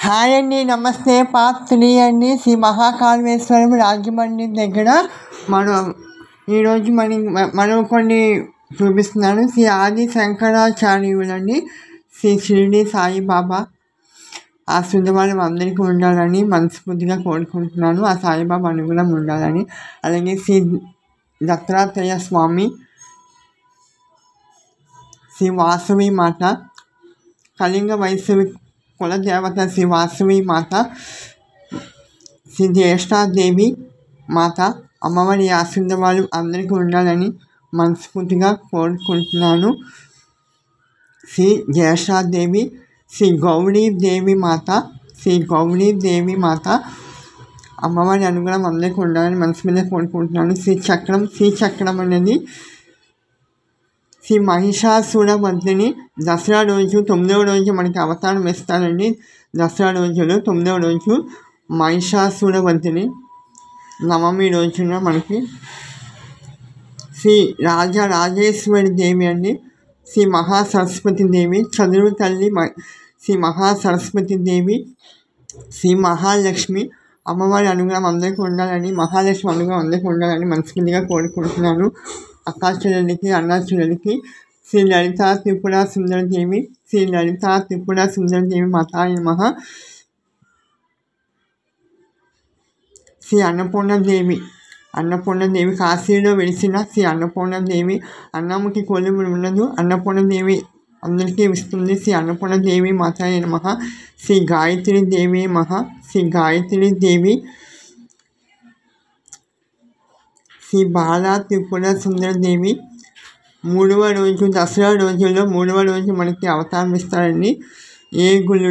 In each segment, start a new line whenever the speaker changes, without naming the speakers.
Hi అండి, నమస్తే. Part 3 అండి. శ్రీ మహాకాళేశ్వరం రాజమండ్రి దగ్గర మనం ఈరోజు మనం కొన్ని చూపిస్తున్నాను. శ్రీ ఆది శంకరాచార్యులండి, శ్రీ షిరిడి సాయిబాబా ఆశీర్వాదం అందరికీ ఉండాలని మనస్ఫూర్తిగా కోరుకుంటున్నాను. ఆ సాయిబాబా అనుగ్రహం ఉండాలని. అలాగే శ్రీ దత్తాత్రేయ స్వామి, శ్రీ వాసవి మాత, కళింగ వైష్ణవి కులదేవత శ్రీ వాసవి మాత, శ్రీ జ్యేష్ఠాదేవి మాత అమ్మవారి ఆశీర్వాదాలు అందరికీ ఉండాలని మనస్ఫూర్తిగా కోరుకుంటున్నాను. శ్రీ జ్యేష్ఠాదేవి, శ్రీ గౌరీదేవి మాత, శ్రీ గౌరీదేవి మాత అమ్మవారి అనుగ్రహం అందరికీ ఉండాలని మనస్ఫూర్తిగా కోరుకుంటున్నాను. శ్రీచక్రం అనేది శ్రీ మహిషాసురమర్దిని దసరా రోజు 9వ రోజు మనకి అవతారం ఇస్తారండి. దసరా రోజులో 9వ రోజు మహిషాసురమర్దిని, నవమి రోజున మనకి శ్రీ రాజరాజేశ్వరి దేవి అండి, శ్రీ మహాసరస్వతి దేవి, చదురు తల్లి శ్రీ మహాసరస్వతి దేవి, శ్రీ మహాలక్ష్మి అమ్మవారి అనుగ్రహం అందరికీ ఉండాలని, మహాలక్ష్మి అనుగ్రహం అందరికీ ఉండాలని మనస్ఫూర్తిగా కోరుకుంటున్నాను. అక్కాచెల్లెలకి, అన్నాచెల్లెలకి శ్రీ లలితా త్రిపుర సుందరదేవి, శ్రీ లలితా త్రిపుర సుందరదేవి మాతాయ నమః. శ్రీ అన్నపూర్ణదేవి కాశీలో వెలిసిన శ్రీ అన్నపూర్ణదేవి, అన్నముకి కొలువు ఉండదు, అన్నపూర్ణదేవి అందరికీ ఇస్తుంది. శ్రీ అన్నపూర్ణదేవి మాతాయ నమః. శ్రీ గాయత్రీదేవి శ్రీ గాయత్రీదేవి, శ్రీ బాలా త్రిపుర సుందరదేవి 3వ రోజు దసరా రోజుల్లో 3వ రోజు మనకి అవతారం ఇస్తారండి. ఏ గుళ్ళో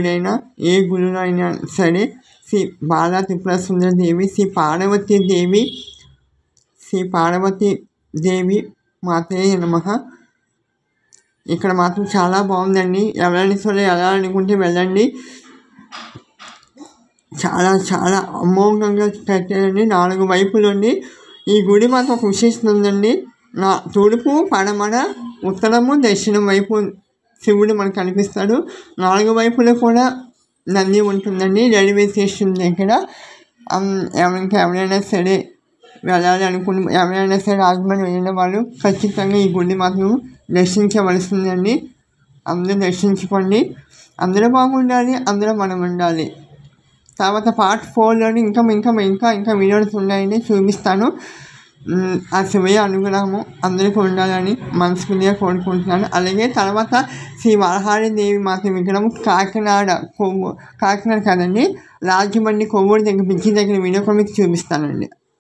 అయినా సరే శ్రీ బాలా త్రిపుర సుందరదేవి, శ్రీ పార్వతీదేవి మాతయే నమః. ఇక్కడ మాత్రం చాలా బాగుందండి. ఎవరైనా సరే వెళ్ళాలనుకుంటే వెళ్ళండి. చాలా చాలా అమోఘంగా కట్టారండి. 4 వైపులండి. ఈ గుడి మాత్రం ఒక విశేషత ఉందండి. తూర్పు, పడమర, ఉత్తరము, దక్షిణం వైపు శివుడు మనకు కనిపిస్తాడు. 4 వైపులో కూడా నంది ఉంటుందండి. రైల్వే స్టేషన్ దగ్గర ఎవరైనా సరే వెళ్ళాలి అనుకుని ఎవరైనా సరే రాజమండ్రి వెళ్ళిన వాళ్ళు ఖచ్చితంగా ఈ గుడి మాత్రం దర్శించవలసిందండి. అందరూ దర్శించుకోండి. అందరూ బాగుండాలి, అందరూ మనం ఉండాలి. తర్వాత పార్ట్ 4లోని ఇంకా వీడియోస్ ఉన్నాయని చూపిస్తాను. ఆ శివయ్య అనుగ్రహము అందరికీ ఉండాలని మనస్ఫూర్తిగా కోరుకుంటున్నాను. అలాగే తర్వాత శ్రీ వరహాదేవి మాత విగ్రహం కాకినాడ కాదండి, రాజమండ్రి కొవ్వూరు దగ్గర బ్రిడ్జి దగ్గర వీడియో కూడా మీకు చూపిస్తానండి.